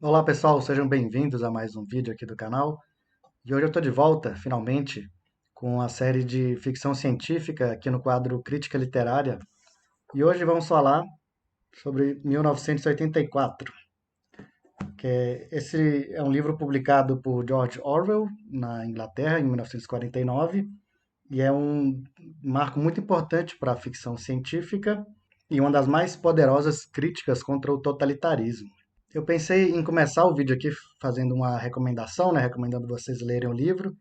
Olá pessoal, sejam bem-vindos a mais um vídeo aqui do canal. E hoje eu estou de volta, finalmente, com a série de ficção científica aqui no quadro Crítica Literária. E hoje vamos falar sobre 1984, esse é um livro publicado por George Orwell na Inglaterra em 1949 e é um marco muito importante para a ficção científica e uma das mais poderosas críticas contra o totalitarismo. Eu pensei em começar o vídeo aqui fazendo uma recomendação, né, recomendando vocês lerem o livro,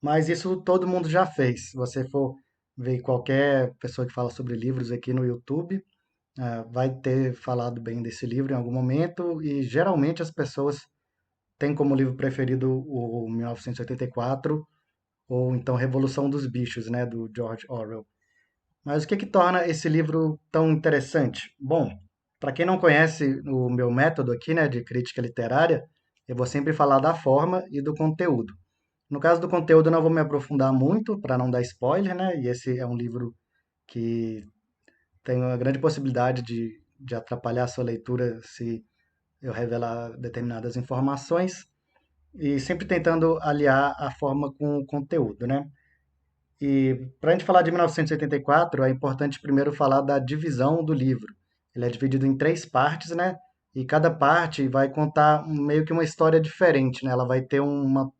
mas isso todo mundo já fez. Se você for ver qualquer pessoa que fala sobre livros aqui no YouTube, vai ter falado bem desse livro em algum momento, e geralmente as pessoas têm como livro preferido o 1984 ou então Revolução dos Bichos, né, do George Orwell. Mas o que que torna esse livro tão interessante? Bom, para quem não conhece o meu método aqui, né, de crítica literária, eu vou sempre falar da forma e do conteúdo. No caso do conteúdo, eu não vou me aprofundar muito para não dar spoiler, né? E esse é um livro que tem uma grande possibilidade de atrapalhar a sua leitura se eu revelar determinadas informações, e sempre tentando aliar a forma com o conteúdo, né? E para a gente falar de 1984, é importante primeiro falar da divisão do livro. Ele é dividido em três partes, né? E cada parte vai contar meio que uma história diferente, né? Ela vai ter uma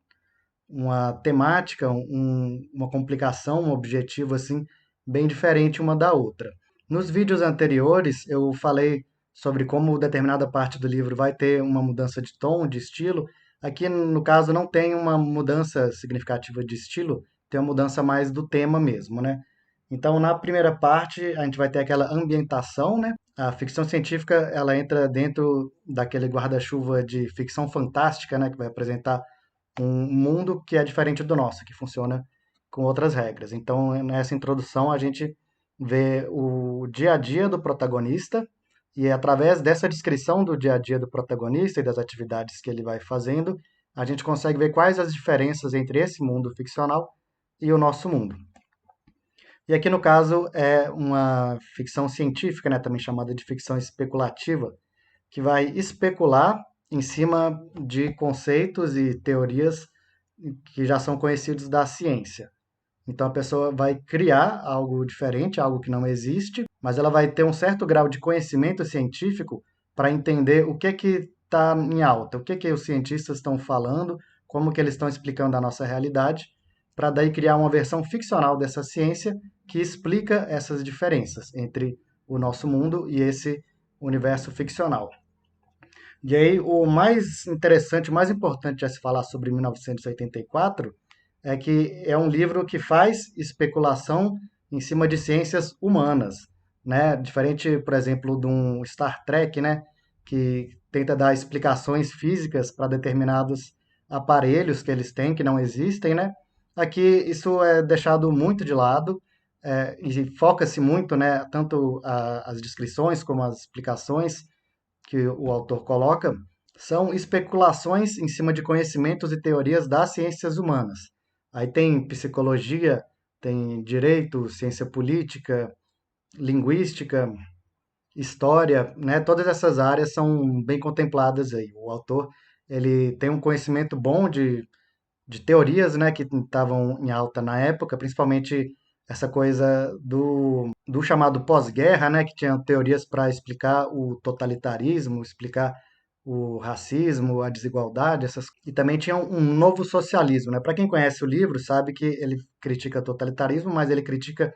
temática, uma complicação, um objetivo assim bem diferente uma da outra. Nos vídeos anteriores eu falei sobre como determinada parte do livro vai ter uma mudança de tom, de estilo. Aqui no caso não tem uma mudança significativa de estilo, tem uma mudança mais do tema mesmo, né? Então na primeira parte a gente vai ter aquela ambientação, né? A ficção científica ela entra dentro daquele guarda-chuva de ficção fantástica, né? Que vai apresentar um mundo que é diferente do nosso, que funciona com outras regras. Então, nessa introdução, a gente vê o dia a dia do protagonista, e é através dessa descrição do dia a dia do protagonista e das atividades que ele vai fazendo, a gente consegue ver quais as diferenças entre esse mundo ficcional e o nosso mundo. E aqui, no caso, é uma ficção científica, né, também chamada de ficção especulativa, que vai especular em cima de conceitos e teorias que já são conhecidos da ciência. Então a pessoa vai criar algo diferente, algo que não existe, mas ela vai ter um certo grau de conhecimento científico para entender o que está em alta, o que os cientistas estão falando, como que eles estão explicando a nossa realidade, para daí criar uma versão ficcional dessa ciência que explica essas diferenças entre o nosso mundo e esse universo ficcional. E aí, o mais interessante, o mais importante a se falar sobre 1984 é que é um livro que faz especulação em cima de ciências humanas, né? Diferente, por exemplo, de um Star Trek, né? Que tenta dar explicações físicas para determinados aparelhos que eles têm, que não existem, né? Aqui isso é deixado muito de lado, e foca-se muito, né? Tanto as descrições como as explicações que o autor coloca são especulações em cima de conhecimentos e teorias das ciências humanas. Aí tem psicologia, tem direito, ciência política, linguística, história, né? Todas essas áreas são bem contempladas aí. O autor ele tem um conhecimento bom de teorias, né, que estavam em alta na época, principalmente essa coisa do chamado pós-guerra, né, que tinha teorias para explicar o totalitarismo, explicar o racismo, a desigualdade, e também tinha um novo socialismo, né? Para quem conhece o livro, sabe que ele critica totalitarismo, mas ele critica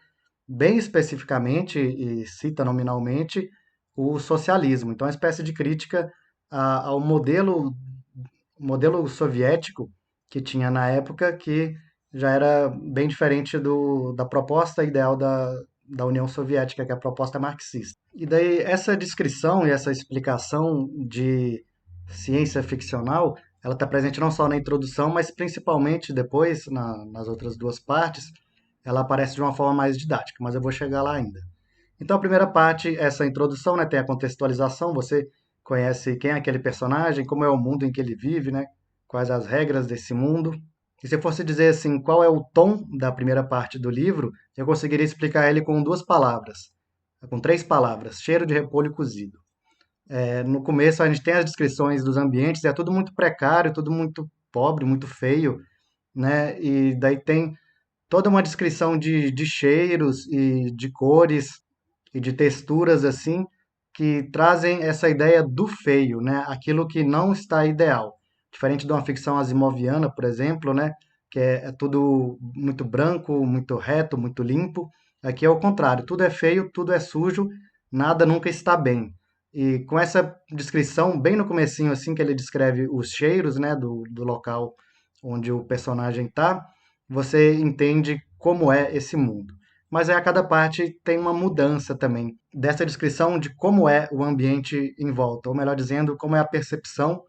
bem especificamente e cita nominalmente o socialismo. Então, é uma espécie de crítica ao modelo soviético que tinha na época, que já era bem diferente da proposta ideal da União Soviética, que é a proposta marxista. E daí essa descrição e essa explicação de ciência ficcional, ela está presente não só na introdução, mas principalmente depois, nas outras duas partes, ela aparece de uma forma mais didática, mas eu vou chegar lá ainda. Então, a primeira parte, essa introdução, né, tem a contextualização, você conhece quem é aquele personagem, como é o mundo em que ele vive, né, quais as regras desse mundo. E se eu fosse dizer assim, qual é o tom da primeira parte do livro, eu conseguiria explicar ele com duas palavras, com três palavras: cheiro de repolho cozido. No começo a gente tem as descrições dos ambientes, é tudo muito precário, tudo muito pobre, muito feio, né? E daí tem toda uma descrição de cheiros e de cores e de texturas assim que trazem essa ideia do feio, né? Aquilo que não está ideal. Diferente de uma ficção asimoviana, por exemplo, né? Que é tudo muito branco, muito reto, muito limpo. Aqui é o contrário, tudo é feio, tudo é sujo, nada nunca está bem. E com essa descrição, bem no comecinho, assim, que ele descreve os cheiros, né, do local onde o personagem está, você entende como é esse mundo. Mas aí a cada parte tem uma mudança também dessa descrição de como é o ambiente em volta, ou melhor dizendo, como é a percepção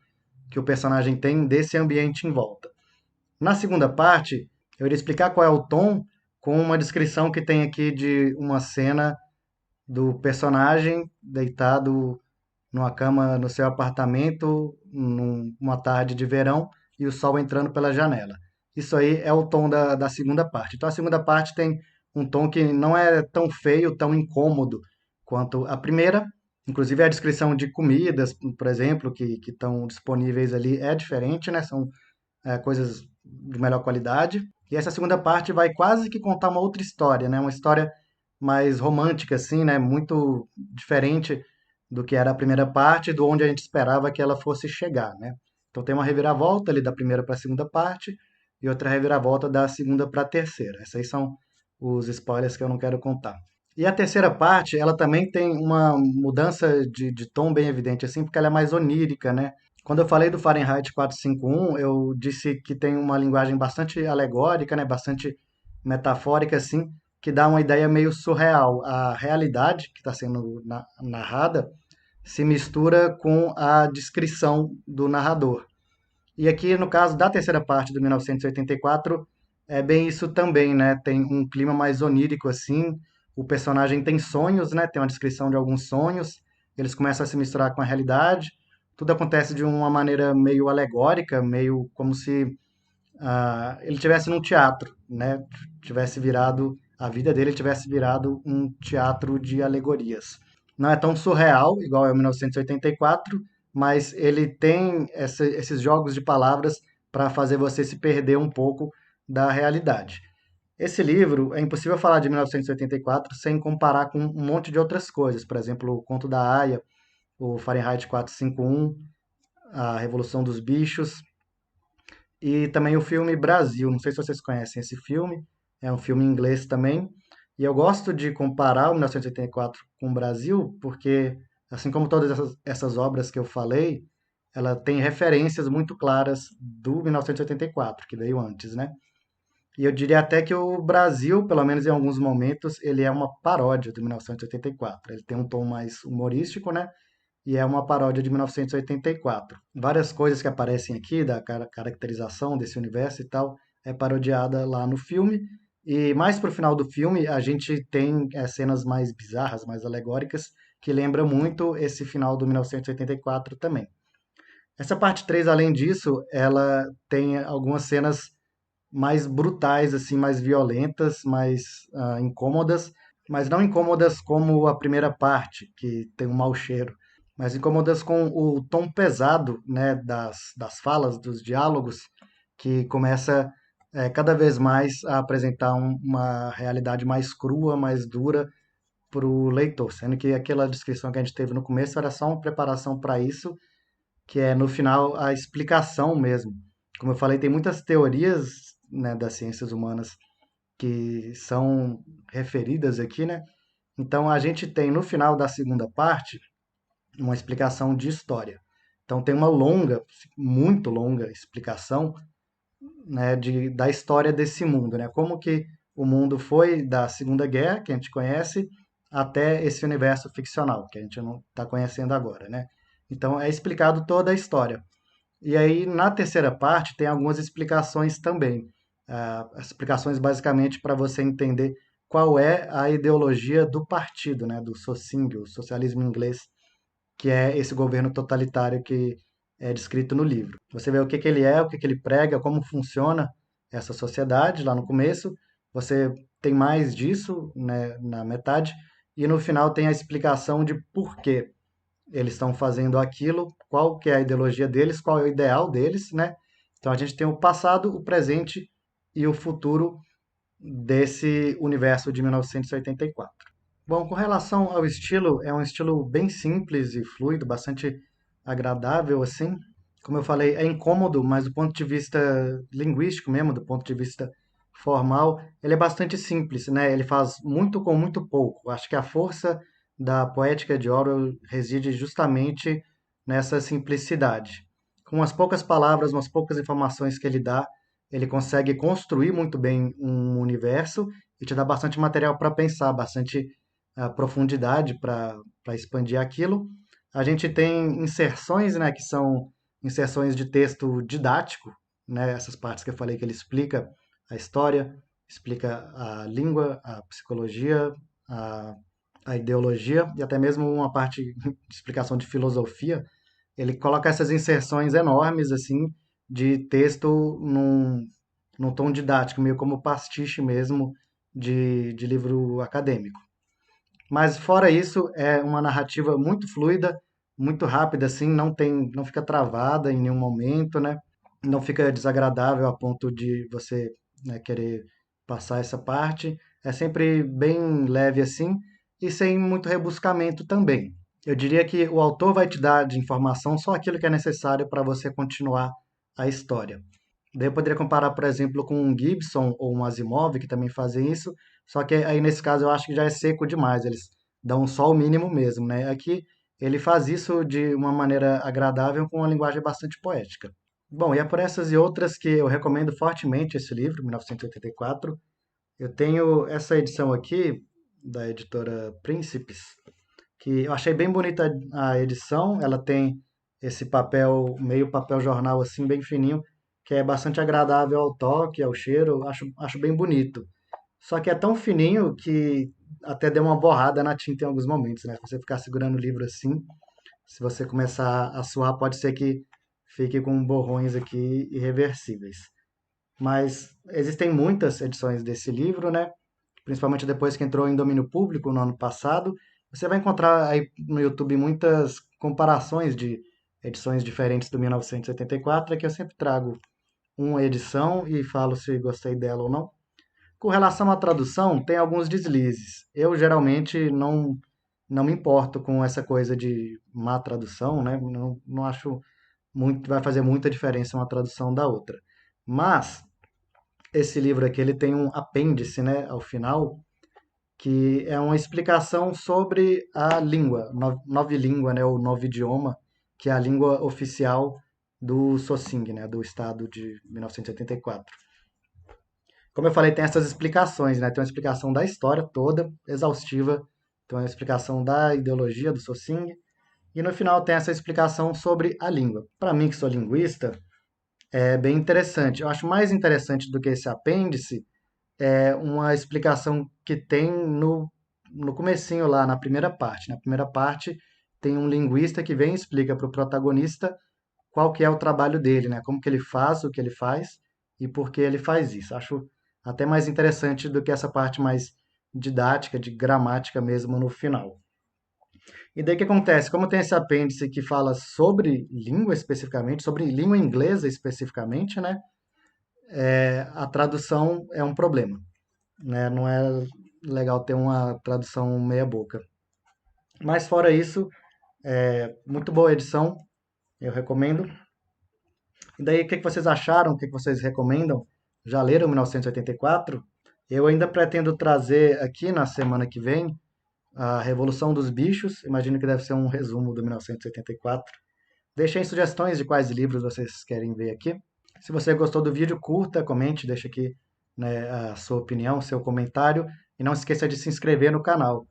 que o personagem tem desse ambiente em volta. Na segunda parte, eu iria explicar qual é o tom com uma descrição que tem aqui de uma cena do personagem deitado numa cama no seu apartamento, numa tarde de verão, e o sol entrando pela janela. Isso aí é o tom da segunda parte. Então a segunda parte tem um tom que não é tão feio, tão incômodo quanto a primeira. Inclusive a descrição de comidas, por exemplo, que estão disponíveis ali é diferente, né? São coisas de melhor qualidade. E essa segunda parte vai quase que contar uma outra história, né? Uma história mais romântica, assim, né? Muito diferente do que era a primeira parte, do onde a gente esperava que ela fosse chegar, né? Então tem uma reviravolta ali da primeira para a segunda parte e outra reviravolta da segunda para a terceira. Esses aí são os spoilers que eu não quero contar. E a terceira parte, ela também tem uma mudança de tom bem evidente, assim, porque ela é mais onírica, né? Quando eu falei do Fahrenheit 451, eu disse que tem uma linguagem bastante alegórica, né? Bastante metafórica, assim, que dá uma ideia meio surreal. A realidade que está sendo narrada se mistura com a descrição do narrador. E aqui, no caso da terceira parte do 1984, é bem isso também, né? Tem um clima mais onírico, assim. O personagem tem sonhos, né? Tem uma descrição de alguns sonhos. Eles começam a se misturar com a realidade. Tudo acontece de uma maneira meio alegórica, meio como se ele tivesse num teatro, né? Tivesse virado a vida dele tivesse virado um teatro de alegorias. Não é tão surreal igual é o 1984, mas ele tem esses jogos de palavras para fazer você se perder um pouco da realidade. Esse livro é impossível falar de 1984 sem comparar com um monte de outras coisas, por exemplo, o Conto da Aia, o Fahrenheit 451, a Revolução dos Bichos, e também o filme Brasil. Não sei se vocês conhecem esse filme, é um filme em inglês também. E eu gosto de comparar o 1984 com o Brasil, porque, assim como todas essas obras que eu falei, ela tem referências muito claras do 1984, que veio antes, né? E eu diria até que o Brasil, pelo menos em alguns momentos, ele é uma paródia do 1984. Ele tem um tom mais humorístico, né? E é uma paródia de 1984. Várias coisas que aparecem aqui, da caracterização desse universo e tal, é parodiada lá no filme. E mais pro final do filme, a gente tem cenas mais bizarras, mais alegóricas, que lembram muito esse final do 1984 também. Essa parte 3, além disso, ela tem algumas cenas mais brutais, assim, mais violentas, mais incômodas, mas não incômodas como a primeira parte, que tem um mau cheiro, mas incômodas com o tom pesado, né, das falas, dos diálogos, que começa cada vez mais a apresentar uma realidade mais crua, mais dura para o leitor, sendo que aquela descrição que a gente teve no começo era só uma preparação para isso, que é no final a explicação mesmo. Como eu falei, tem muitas teorias, né, das ciências humanas que são referidas aqui, né? Então a gente tem no final da segunda parte uma explicação de história. Então tem uma longa, muito longa explicação, né, da história desse mundo, né? Como que o mundo foi da Segunda Guerra, que a gente conhece, até esse universo ficcional, que a gente não está conhecendo agora, né? Então é explicado toda a história. E aí, na terceira parte, tem algumas explicações também. As explicações basicamente para você entender qual é a ideologia do partido, né, do Socing, o socialismo inglês, que é esse governo totalitário que é descrito no livro. Você vê o que ele é, o que ele prega, como funciona essa sociedade lá no começo. Você tem mais disso, né, na metade. E no final tem a explicação de por que eles estão fazendo aquilo, qual que é a ideologia deles, qual é o ideal deles, né? Então a gente tem o passado, o presente e o futuro desse universo de 1984. Bom, com relação ao estilo, é um estilo bem simples e fluido, bastante agradável assim. Como eu falei, é incômodo, mas do ponto de vista linguístico mesmo, do ponto de vista formal, ele é bastante simples, né? Ele faz muito com muito pouco. Acho que a força da poética de Orwell reside justamente nessa simplicidade. Com umas poucas palavras, umas poucas informações que ele dá, ele consegue construir muito bem um universo e te dá bastante material para pensar, bastante profundidade para expandir aquilo. A gente tem inserções, né, que são inserções de texto didático, né, essas partes que eu falei que ele explica a história, explica a língua, a psicologia, a, a ideologia e até mesmo uma parte de explicação de filosofia. Ele coloca essas inserções enormes assim de texto num tom didático, meio como pastiche mesmo de livro acadêmico. Mas fora isso, é uma narrativa muito fluida, muito rápida, assim, não fica travada em nenhum momento, né? Não fica desagradável a ponto de você, né, querer passar essa parte. É sempre bem leve assim e sem muito rebuscamento também. Eu diria que o autor vai te dar de informação só aquilo que é necessário para você continuar a história. Daí eu poderia comparar, por exemplo, com um Gibson ou um Asimov, que também fazem isso, só que aí nesse caso eu acho que já é seco demais, eles dão só o mínimo mesmo, né? Aqui ele faz isso de uma maneira agradável com uma linguagem bastante poética. Bom, e é por essas e outras que eu recomendo fortemente esse livro, 1984. Eu tenho essa edição aqui, da editora Príncipes, que eu achei bem bonita a edição. Ela tem esse papel, meio papel jornal assim, bem fininho, que é bastante agradável ao toque, ao cheiro. Acho bem bonito. Só que é tão fininho que até deu uma borrada na tinta em alguns momentos, né? Se você ficar segurando o livro assim, se você começar a suar, pode ser que fique com borrões aqui irreversíveis. Mas existem muitas edições desse livro, né? Principalmente depois que entrou em domínio público no ano passado. Você vai encontrar aí no YouTube muitas comparações de edições diferentes do 1984, que eu sempre trago uma edição e falo se gostei dela ou não. Com relação à tradução, tem alguns deslizes. Eu geralmente não me importo com essa coisa de má tradução, né? Não acho muito, vai fazer muita diferença uma tradução da outra. Mas esse livro aqui ele tem um apêndice, né, ao final, que é uma explicação sobre a língua, nova língua, né, ou novo idioma, que é a língua oficial do Sossing, né, do estado de 1984. Como eu falei, tem essas explicações, né? Tem uma explicação da história toda, exaustiva, tem uma explicação da ideologia do Sossing, e no final tem essa explicação sobre a língua. Para mim, que sou linguista, é bem interessante. Eu acho mais interessante do que esse apêndice é uma explicação que tem no comecinho lá, na primeira parte. Na primeira parte tem um linguista que vem e explica para o protagonista qual que é o trabalho dele, né? Como que ele faz o que ele faz e por que ele faz isso. Acho até mais interessante do que essa parte mais didática, de gramática mesmo no final. E daí o que acontece? Como tem esse apêndice que fala sobre língua especificamente, sobre língua inglesa especificamente, né? A tradução é um problema, né? Não é legal ter uma tradução meia boca. Mas fora isso, muito boa edição, eu recomendo. E daí, o que vocês acharam? O que vocês recomendam? Já leram 1984? Eu ainda pretendo trazer aqui na semana que vem a Revolução dos Bichos. Imagino que deve ser um resumo do 1984. Deixem sugestões de quais livros vocês querem ver aqui. Se você gostou do vídeo, curta, comente, deixa aqui, né, a sua opinião, seu comentário. E não esqueça de se inscrever no canal.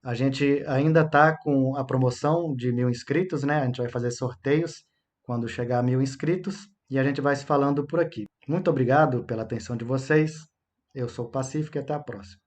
A gente ainda está com a promoção de 1.000 inscritos, né? A gente vai fazer sorteios quando chegar a 1.000 inscritos e a gente vai se falando por aqui. Muito obrigado pela atenção de vocês. Eu sou o Pacífico e até a próxima.